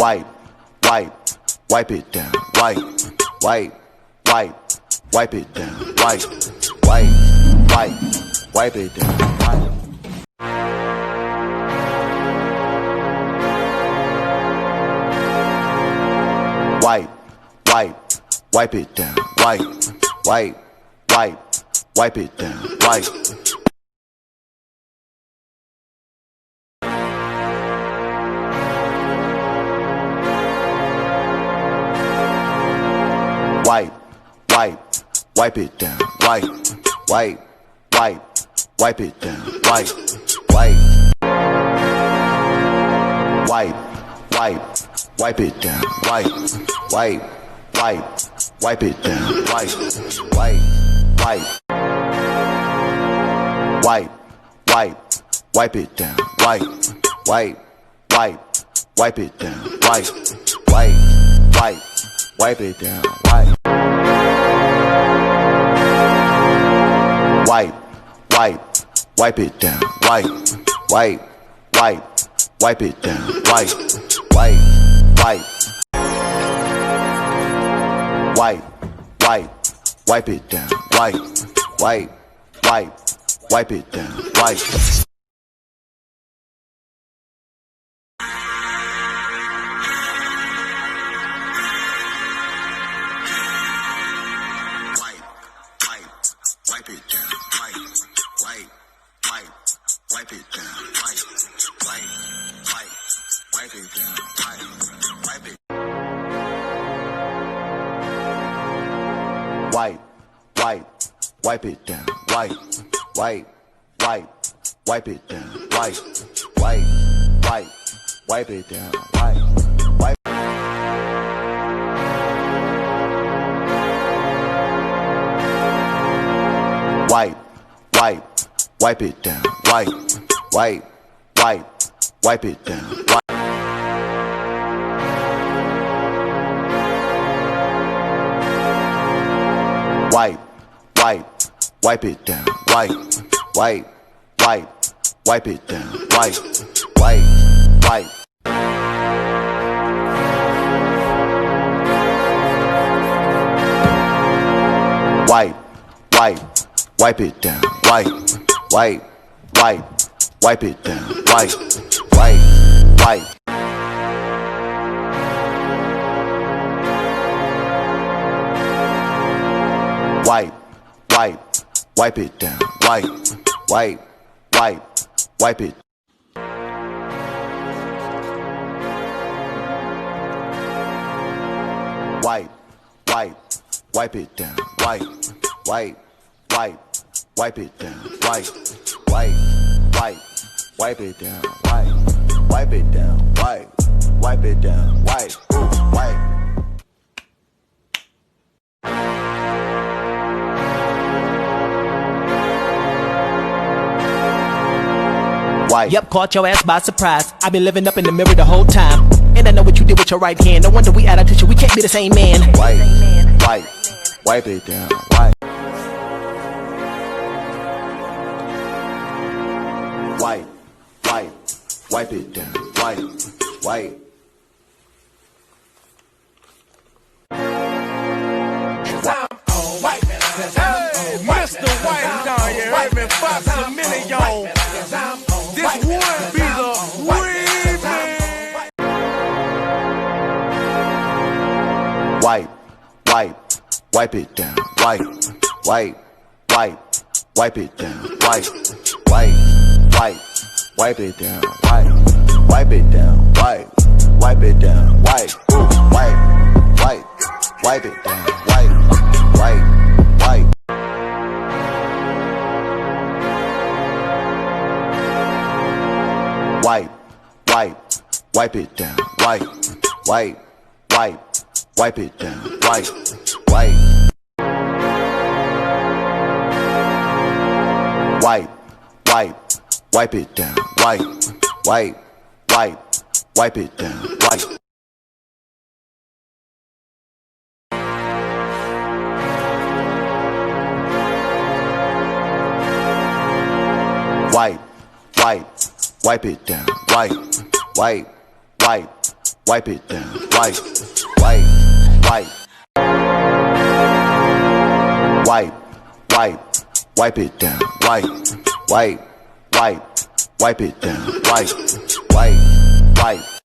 wipe, wipe, wipe it down, wipe, wipe, wipe, wipe it down, wipe, wipe, wipe, wipe it down, wipe. Wipe, wipe, wipe it down, wipe, wipe, wipe, wipe it down, wipe. Wipe, wipe, wipe it down, wipe, wipe, wipe, wipe it down, wipe, wipe, wipe, wipe, wipe it down, wipe, wipe, wipe, wipe it down, wipe, wipe, wipe, wipe, wipe, wipe it down, wipe, wipe, wipe, wipe it down, wipe, wipe, wipe, wipe it down, wipe. Wipe, wipe, wipe it down, wipe, wipe, wipe, wipe it down, wipe, wipe, wipe, wipe, wipe, wipe it down, wipe, wipe, wipe, wipe it down, wipe. Wipe it down, wipe, wipe, wipe, wipe it down, wipe, wipe, wipe, wipe it down, wipe, wipe it. Wipe, wipe, wipe it down, wipe, wipe, wipe, wipe it down, wipe, wipe, wipe, wipe it down, wipe, wipe. Wipe, wipe, wipe it down, wipe, wipe, wipe, wipe it down, wipe. Wipe, wipe, wipe it down, wipe, wipe, wipe, wipe it down, wipe, wipe, wipe. Wipe, wipe, wipe it down, wipe, wipe, wipe, wipe it down, wipe, wipe, wipe. Wipe, wipe, wipe it down, wipe, wipe, wipe, wipe it. Wipe, wipe, wipe it down, wipe, wipe, wipe, wipe it down, wipe, wipe, wipe, wipe it down, wipe, wipe it down, wipe, wipe it down, wipe, wipe. Wipe. Yep, caught your ass by surprise. I've been living up in the mirror the whole time, and I know what you did with your right hand. No wonder we out of touch. We can't be the same man. Wipe, wipe, wipe it down, wipe. Wipe, wipe, wipe it down, wipe, wipe. Hey, Mr. White down here, heard me box a minute, y'all. This would be the remix. Wipe, wipe, wipe it down, wipe, wipe, wipe, wipe it down, wipe, wipe, wipe, wipe it down, wipe, wipe it down, wipe, wipe it down, wipe, wipe, wipe, wipe it down, wipe, wipe, wipe. Wipe, wipe, wipe it down, wipe, wipe, wipe, wipe it down, wipe, wipe. Wipe, wipe, wipe it down, wipe, wipe, wipe, wipe it down, wipe. Wipe, wipe, wipe it down, wipe, wipe, wipe, wipe it down, wipe, wipe, wipe. Wipe, wipe, wipe it down, wipe, wipe, wipe, wipe it down, wipe, wipe, wipe.